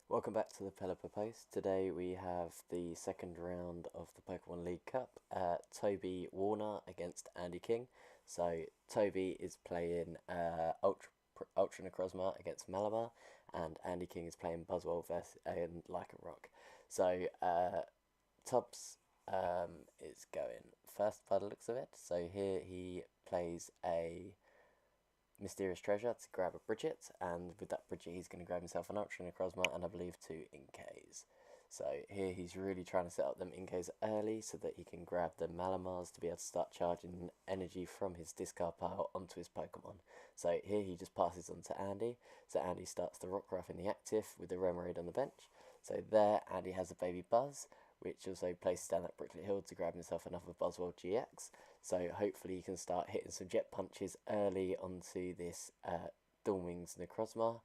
Welcome back to the ThePelipperPost. Today we have the second round of the Pokemon League Cup. Tubbs Woolner against Andy King. So Toby is playing Ultra Necrozma against Malamar, and Andy King is playing Buzzwole versus Lycarnoc. So Tubbs is going first by the looks of it. So here he plays a Mysterious Treasure to grab a Bridget, and with that Bridget he's going to grab himself an Ultra Necrozma and I believe 2 Inkays. So here he's really trying to set up them Inkays early so that he can grab the Malamars to be able to start charging energy from his discard pile onto his Pokemon. So here he just passes on to Andy, so Andy starts the Rockruff in the active with the Remoraid on the bench. So there Andy has a baby Buzz, which also places down that Bricklet Hill to grab himself another Buzzwole Gx. So hopefully he can start hitting some jet punches early onto this Dawnwings Necrozma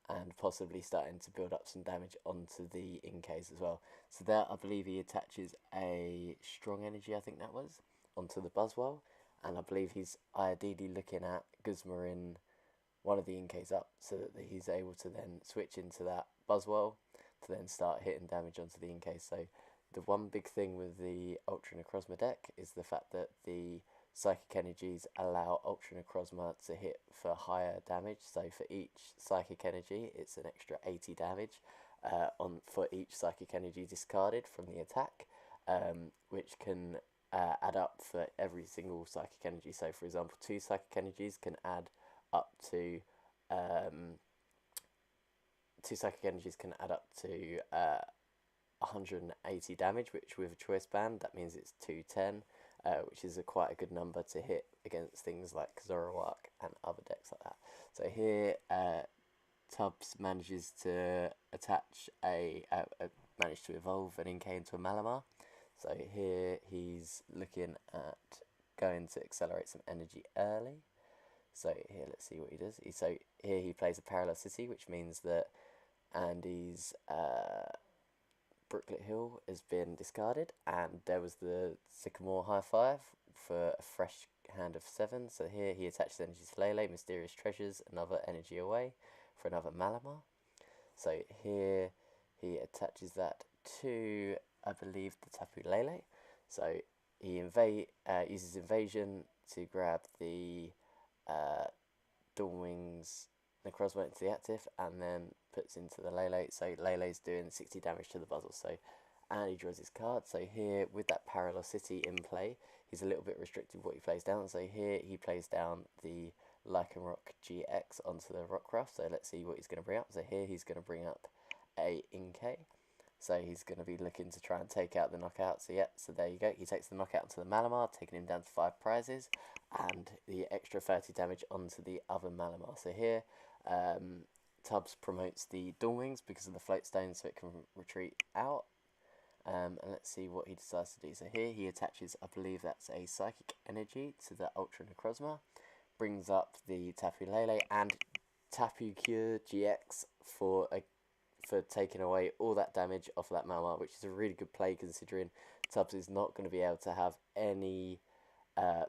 and possibly starting to build up some damage onto the Inkays as well. So there I believe he attaches a strong energy, I think that was, onto the Buzzwole, and I believe he's ideally looking at Guzmarin one of the Inkays up so that he's able to then switch into that Buzzwole to then start hitting damage onto the Inkay. So the one big thing with the Ultra Necrozma deck is the fact that the Psychic Energies allow Ultra Necrozma to hit for higher damage. So for each Psychic Energy, it's an extra 80 damage for each Psychic Energy discarded from the attack, which can add up for every single Psychic Energy. So for example, 2 Psychic Energies can add up to 180 damage, which with a choice band that means it's 210, which is quite a good number to hit against things like Zoroark and other decks like that. So here Tubbs manages to manage to evolve an Inkay into a Malamar. So here he's looking at going to accelerate some energy early. So here, let's see what he does. So here he plays a Parallel City, which means that Andy's Brooklet Hill has been discarded, and there was the Sycamore High Five for a fresh hand of 7. So here he attaches energy to Lele, Mysterious Treasures, another energy away for another Malamar. So here he attaches that to, I believe, the Tapu Lele. So he uses Invasion to grab the Dawnwings Necrozma into the active and then puts into the Lele. So Lele's doing 60 damage to the Buzzle. So Andy draws his card. So here with that Parallel City in play, he's a little bit restricted what he plays down. So here he plays down the Lycanroc GX onto the Rockruff. So let's see what he's going to bring up. So here he's going to bring up a Inkay. So he's going to be looking to try and take out the knockout. So yeah, so there you go. He takes the knockout onto the Malamar, taking him down to 5 prizes, and the extra 30 damage onto the other Malamar. So here, Tubbs promotes the Dawnwings because of the float stone, so it can retreat out. And let's see what he decides to do. So here he attaches, I believe that's a Psychic Energy to the Ultra Necrozma, brings up the Tapu Lele and Tapu Cure GX for taking away all that damage off of that Malamar, which is a really good play considering Tubbs is not going to be able to have any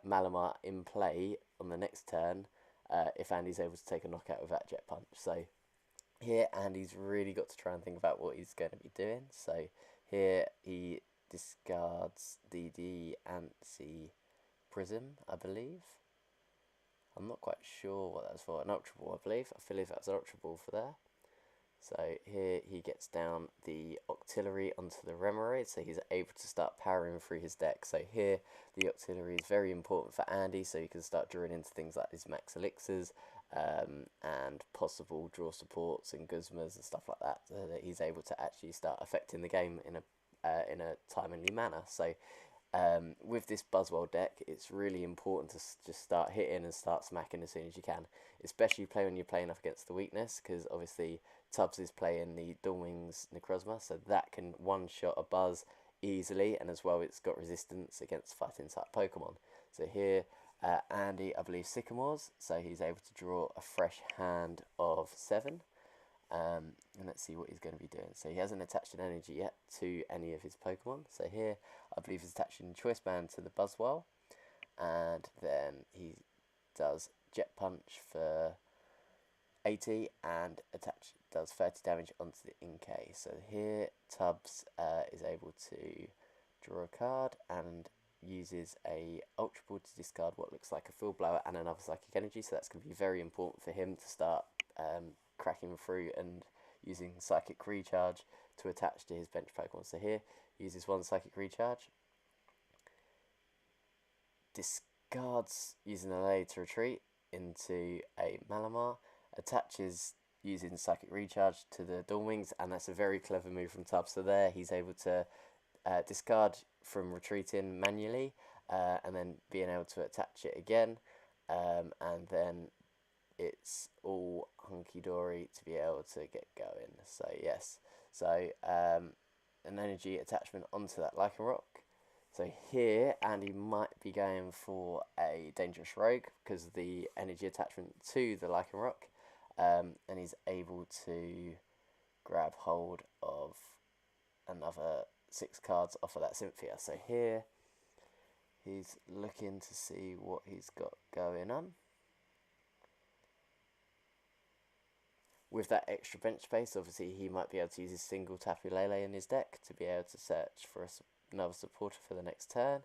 Malamar in play on the next turn if Andy's able to take a knockout with that Jet Punch. So here Andy's really got to try and think about what he's going to be doing. So here he discards the Antsy Prism, I believe. I'm not quite sure what that was for. An Ultra Ball, I believe. I believe that was an Ultra Ball for there. So here he gets down the Octillery onto the Remoraid, so he's able to start powering through his deck. So here the Octillery is very important for Andy, so he can start drawing into things like his Max Elixirs and possible draw supports and Guzmas and stuff like that, so that he's able to actually start affecting the game in a timely manner. So with this Buzzwole deck, it's really important to just start hitting and start smacking as soon as you can, especially when you're playing up against the weakness, because obviously Tubbs is playing the Dawnwings Necrozma, so that can one-shot a Buzz easily, and as well it's got resistance against fighting type Pokemon. So here Andy, I believe, Sycamores, so he's able to draw a fresh hand of 7. And let's see what he's going to be doing. So he hasn't attached an energy yet to any of his Pokemon. So here, I believe he's attaching Choice Band to the Buzzwole. And then he does Jet Punch for 80 and attach does 30 damage onto the Inkay. So here Tubbs is able to draw a card and uses a Ultra Ball to discard what looks like a Field Blower and another Psychic Energy, so that's going to be very important for him to start cracking through and using Psychic Recharge to attach to his bench Pokemon. So here he uses one Psychic Recharge, discards using a Lay to retreat into a Malamar, attaches using Psychic Recharge to the Dawn Wings, and that's a very clever move from Tubbs. So there he's able to discard from retreating manually and then being able to attach it again, and then it's all hunky-dory to be able to get going. So yes, so an energy attachment onto that Lycanroc. So here Andy might be going for a Dangerous Rogue because of the energy attachment to the Lycanroc, and he's able to grab hold of another 6 cards off of that Cynthia. So here he's looking to see what he's got going on. With that extra bench space, obviously he might be able to use his single Tapu Lele in his deck to be able to search for another supporter for the next turn.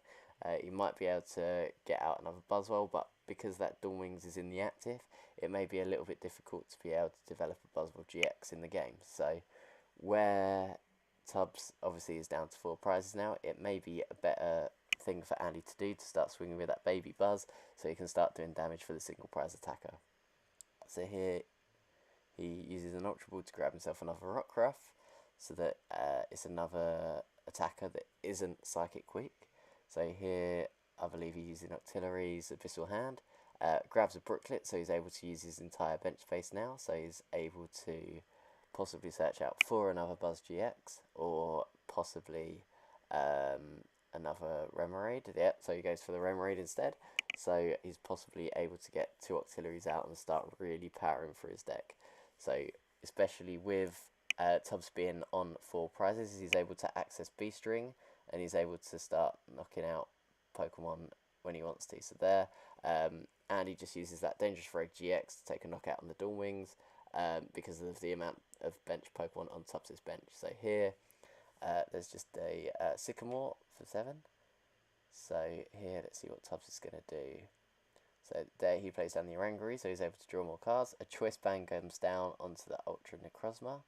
He might be able to get out another Buzzwole, but because that Dawn Wings is in the active, it may be a little bit difficult to be able to develop a Buzzwole GX in the game. So where Tubbs obviously is down to 4 prizes now, it may be a better thing for Andy to do to start swinging with that baby Buzz so he can start doing damage for the single prize attacker. So here he uses an Ultra Ball to grab himself another Rockruff so that it's another attacker that isn't Psychic Weak. So here I believe he's using Octillery's Abyssal Hand, grabs a Brooklet, so he's able to use his entire bench space now, so he's able to possibly search out for another Buzz GX or possibly another Remoraid. Yep, so he goes for the Remoraid instead. So he's possibly able to get 2 Octilleries out and start really powering through his deck. So especially with Tubbs being on 4 prizes, he's able to access Beast Ring and he's able to start knocking out Pokemon when he wants to. So there, and he just uses that Dangerous Rogue GX to take a knockout on the Dawn Wings because of the amount of bench Pokemon on Tubbs' bench. So here, there's just a Sycamore for 7. So here, let's see what Tubbs is going to do. So there he plays down the Oranguru, so he's able to draw more cards. A Choice Band comes down onto the Ultra Necrozma.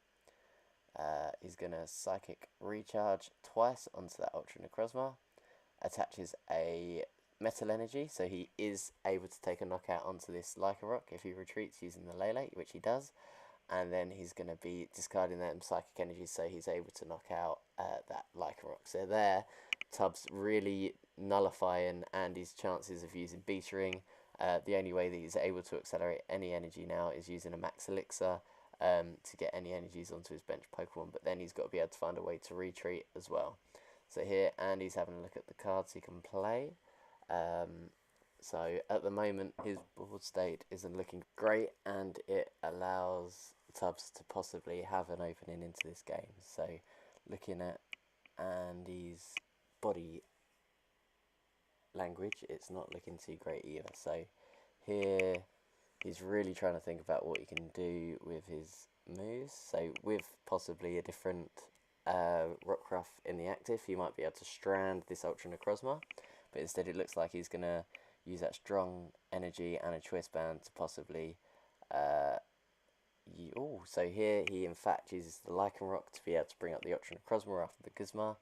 He's going to Psychic Recharge twice onto that Ultra Necrozma. Attaches a Metal Energy, so he is able to take a knockout onto this Lycanroc if he retreats using the Lele, which he does. And then he's going to be discarding them Psychic Energies, so he's able to knock out that Lycanroc. So there, Tubbs really nullifying Andy's chances of using Beast Ring. The only way that he's able to accelerate any energy now is using a Max Elixir to get any energies onto his bench Pokemon, but then he's got to be able to find a way to retreat as well. So here Andy's having a look at the cards he can play. So at the moment his board state isn't looking great and it allows Tubbs to possibly have an opening into this game. So looking at Andy's body language, it's not looking too great either. So here he's really trying to think about what he can do with his moves. So with possibly a different Rockruff in the active, he might be able to strand this Ultra Necrozma, but instead it looks like he's going to use that strong energy and a Choice Band to possibly so here he in fact uses the Lycanroc to be able to bring up the Ultra Necrozma after the Guzma,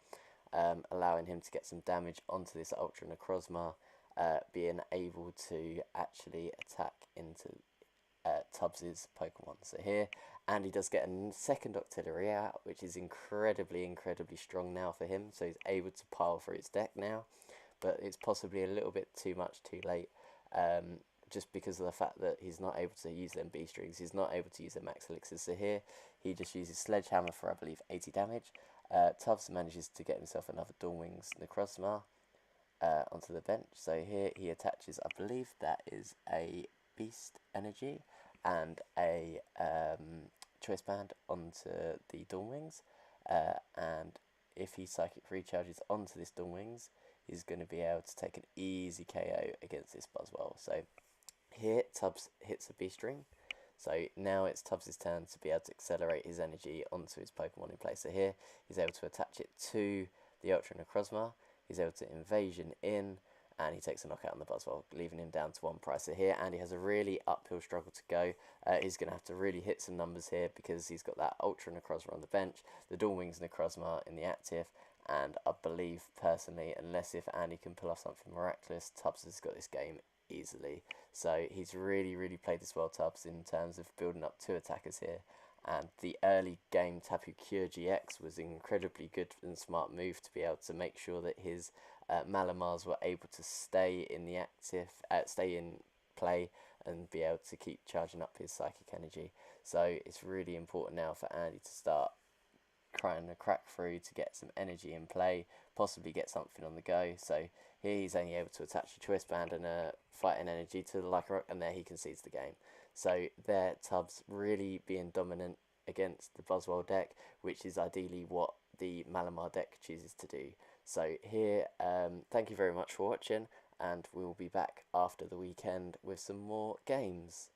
allowing him to get some damage onto this Ultra Necrozma, being able to actually attack into Tubbs' Pokemon. So here Andy does get a second Octillery out, which is incredibly strong now for him, so he's able to pile through his deck now, but it's possibly a little bit too much too late, just because of the fact that he's not able to use them Beast Rings, he's not able to use their Max Elixirs. So here he just uses Sledgehammer for I believe 80 damage. Tubbs manages to get himself another Dawn Wings Necrozma onto the bench. So here he attaches, I believe that is a Beast Energy and a Choice Band onto the Dawn Wings, and if he Psychic Recharges onto this Dawn Wings, he's going to be able to take an easy KO against this Buzzwole. So here Tubbs hits a Beast Ring, So now it's Tubbs' turn to be able to accelerate his energy onto his Pokemon in play. So here he's able to attach it to the Ultra Necrozma, he's able to Invasion in, and he takes a knockout on the Buzzwole, leaving him down to 1 price. So here Andy has a really uphill struggle to go. He's going to have to really hit some numbers here because he's got that Ultra Necrozma on the bench, the Dawn Wings Necrozma in the active, and I believe personally, unless if Andy can pull off something miraculous, Tubbs has got this game easily. So he's really played this well, Tubbs, in terms of building up 2 attackers here. And the early game Tapu Cure GX was an incredibly good and smart move to be able to make sure that his Malamars were able to stay in the stay in play and be able to keep charging up his psychic energy. So it's really important now for Andy to start trying to crack through to get some energy in play, possibly get something on the go. So here he's only able to attach a Choice Band and a Fighting Energy to the Lycarnoc, and there he concedes the game. So there, Tubbs really being dominant against the Buzzwole deck, which is ideally what the Malamar deck chooses to do. So here, thank you very much for watching, and we will be back after the weekend with some more games.